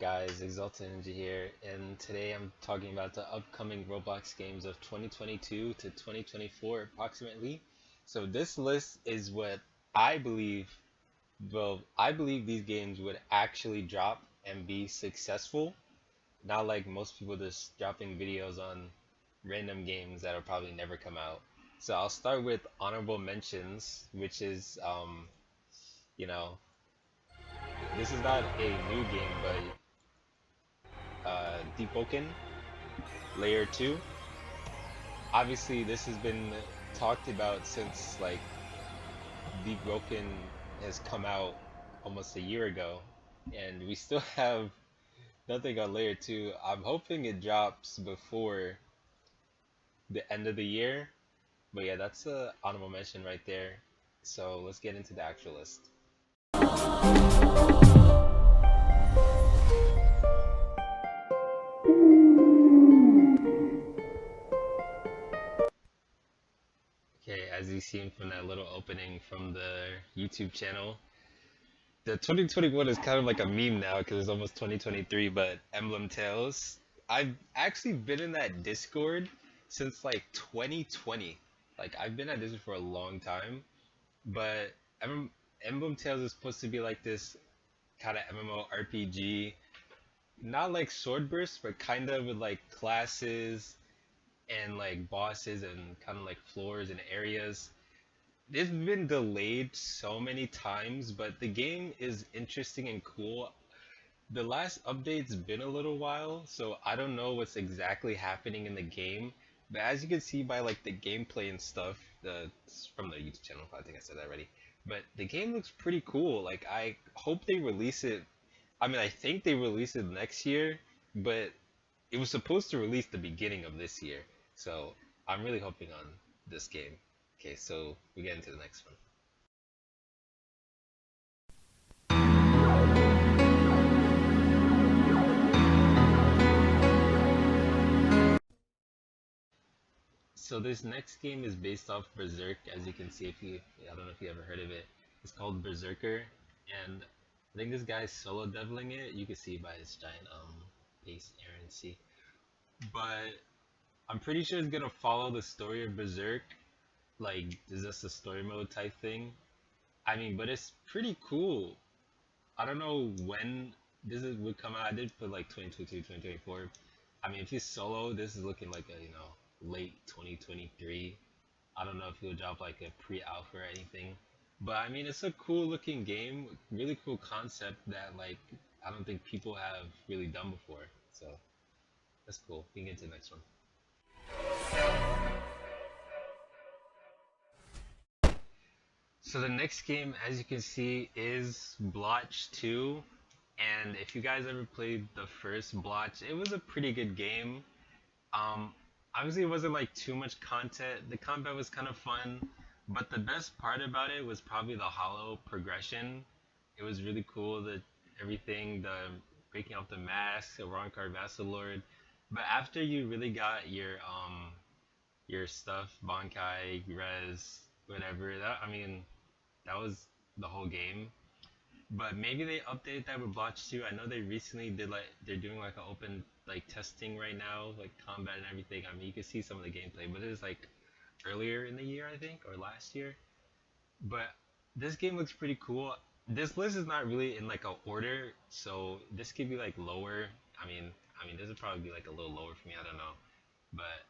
guys, Exalted Ninja here, and today I'm talking about the upcoming Roblox games of 2022 to 2024 approximately. So this list is what I believe, I believe these games would actually drop and be successful, not like most people just dropping videos on random games that'll probably never come out. So I'll start with honorable mentions, which is, you know, this is not a new game, but Deep Layer 2. Obviously, this has been talked about since like Deep has come out almost a year ago, and we still have nothing on Layer 2. I'm hoping it drops before the end of the year, but yeah, that's a honorable mention right there. So let's get into the actual list. Okay, as you seen from that little opening from the YouTube channel, the 2021 is kind of like a meme now because it's almost 2023, but Emblem Tales. I've actually been in that Discord since like 2020. Like I've been at Discord for a long time, but Emblem Tales is supposed to be like this kind of MMORPG, not like Sword Burst, but kind of with like classes and like bosses and kind of like floors and areas. It's been delayed so many times, but the game is interesting and cool. The last update's been a little while, so I don't know what's exactly happening in the game. But as you can see by like the gameplay and stuff, it's from the YouTube channel, I think I said that already. But the game looks pretty cool. Like I hope they release it. I mean, I think they release it next year, but it was supposed to release the beginning of this year. So I'm really hoping on this game. Okay, so we get into the next one. So this next game is based off Berserk, as you can see if you, I don't know if you ever heard of it. It's called Berserker, and I think this guy's solo deviling it. You can see by his giant base errancy. But I'm pretty sure it's gonna follow the story of Berserk. Like, is this a story mode type thing? I mean, but it's pretty cool. I don't know when would come out. I did put like 2022, 2024. I mean, if he's solo, this is looking like a, late 2023. I don't know if he'll drop like a pre-alpha or anything. But I mean, it's a cool looking game, really cool concept that like I don't think people have really done before. So that's cool. We can get to the next one. So the next game, as you can see, is Blotch II. And if you guys ever played the first Blotch, it was a pretty good game. Um, Obviously, it wasn't like too much content. The combat was kind of fun, but the best part about it was probably the hollow progression. It was really cool. The everything, the breaking off the mask, the wrong card Vassal Lord. But after you really got your stuff, Bankai, Res, whatever. That I mean, that was the whole game. But maybe they updated that with Blotch 2. I know they recently did like they're doing like an open like testing right now, like combat and everything. I mean, you can see some of the gameplay, but it was like earlier in the year, I think, or last year. But this game looks pretty cool. This list is not really in like a order, so this could be like lower. I mean, this would probably be like a little lower for me. I don't know, but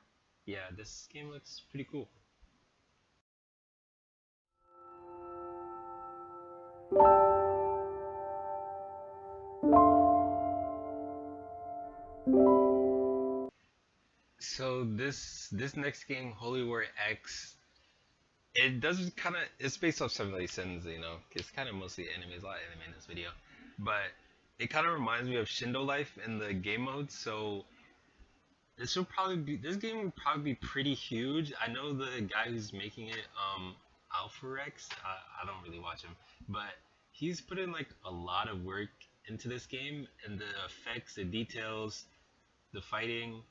yeah, this game looks pretty cool. So this next game, Holy War X, it does kind of it's based off Seven Sins, it's kind of mostly anime. There's a lot of anime in this video, but it kind of reminds me of Shindo Life in the game mode. So this game will probably be pretty huge. I know the guy who's making it, Alpha Rex. I don't really watch him, but he's put in like a lot of work into this game, and the effects, the details, the fighting.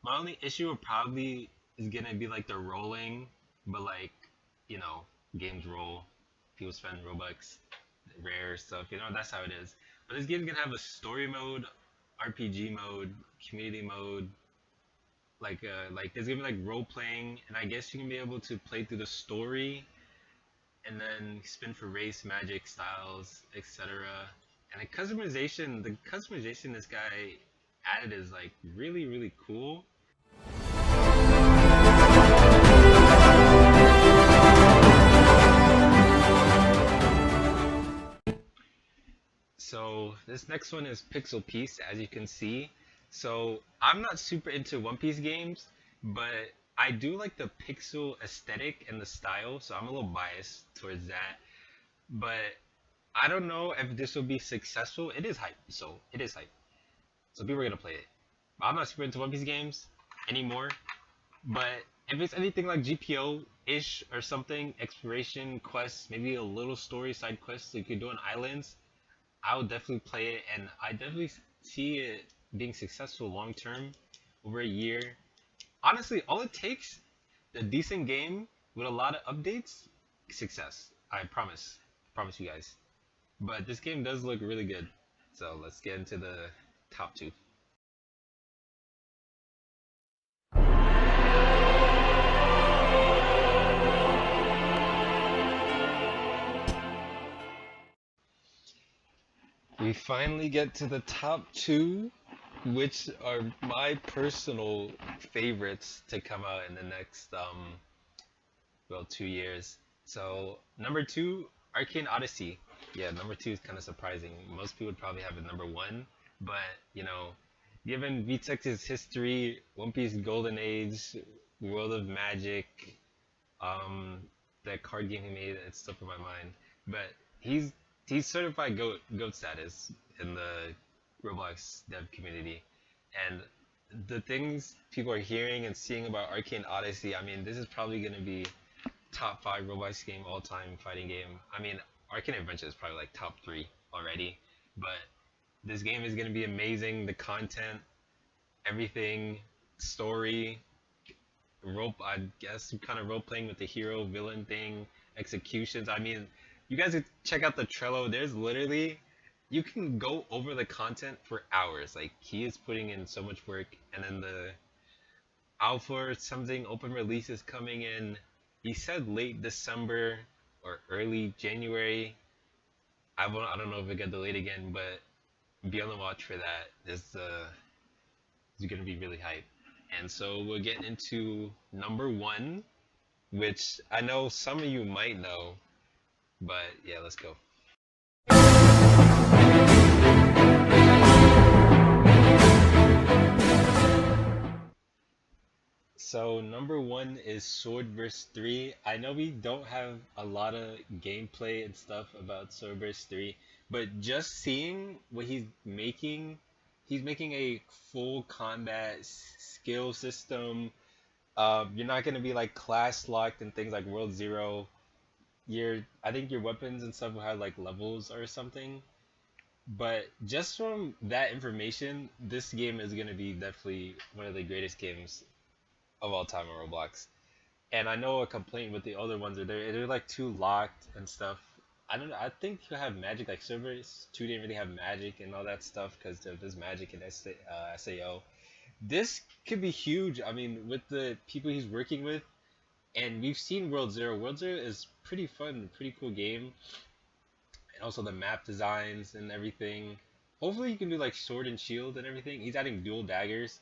My only issue would probably is gonna be like the rolling, but like, you know, games roll, people spend Robux, rare stuff, that's how it is. But this game's gonna have a story mode, RPG mode, community mode, like there's gonna be like role playing, and I guess you can be able to play through the story and then spin for race, magic, styles, etc. And the customization this guy added is like really cool. So this next one is Pixel Piece, as you can see. So I'm not super into One Piece games, but I do like the pixel aesthetic and the style, so I'm a little biased towards that. But I don't know if this will be successful. It is hype, so it is hype. So people are gonna play it. I'm not super into One Piece games anymore, but if it's anything like GPO-ish or something, exploration quests, maybe a little story side quests you could do on islands, I would definitely play it, and I definitely see it being successful long term, over a year. Honestly, all it takes, a decent game with a lot of updates, success. I promise you guys. But this game does look really good, so let's get into the top two. We finally get to the top two, which are my personal favorites to come out in the next well, 2 years. So number two, Arcane Odyssey. Yeah, number two is kind of surprising. Most people would probably have it number one, but given VTech's history, One Piece Golden Age, World of Magic, um, that card game he made, it's stuck in my mind. But he's he's certified goat status in the Roblox dev community, and the things people are hearing and seeing about Arcane Odyssey, I mean, this is probably gonna be top five Roblox game all time fighting game. I mean, Arcane Adventure is probably like top three already, but this game is gonna be amazing. The content, everything, story, I guess kind of role playing with the hero villain thing, executions. I mean, you guys could check out the Trello. There's literally, you can go over the content for hours. Like he is putting in so much work, and then the alpha or something open release is coming in. He said late December or early January. I don't know if it got delayed again, but be on the watch for that. It's gonna be really hype. And so we'll get into number one, which I know some of you might know, but yeah, let's go. So number one is Sword vs 3. I know we don't have a lot of gameplay and stuff about Sword vs 3, but just seeing what he's making a full combat skill system. You're not gonna be like class locked and things like World Zero. I think your weapons and stuff will have like levels or something. But just from that information, this game is gonna be definitely one of the greatest games of all time on Roblox. And I know a complaint with the other ones are they're like too locked and stuff. I don't know. I think you have magic like servers 2 didn't really have magic and all that stuff because there's magic in SAO. This could be huge. I mean, with the people he's working with, and we've seen World Zero. World Zero is pretty fun, pretty cool game, and also the map designs and everything. Hopefully, you can do like sword and shield and everything. He's adding dual daggers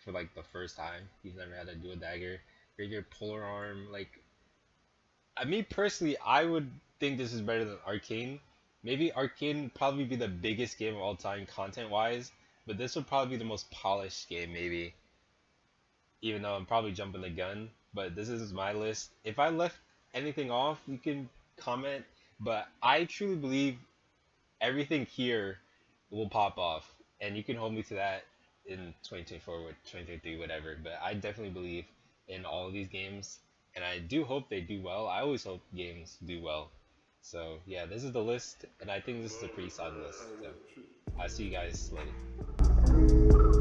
for like the first time. He's never had a dual dagger. Regular polar arm. Like, I mean, personally, I would think this is better than Arcane. Maybe Arcane would probably be the biggest game of all time content wise, but this would probably be the most polished game, maybe. Even though I'm probably jumping the gun, but this is my list. If I left anything off, you can comment, but I truly believe everything here will pop off, and you can hold me to that in 2024 or 2023, whatever. But I definitely believe in all of these games, and I do hope they do well. I always hope games do well. So yeah, this is the list, and I think this is a pretty solid list. So I'll see you guys later.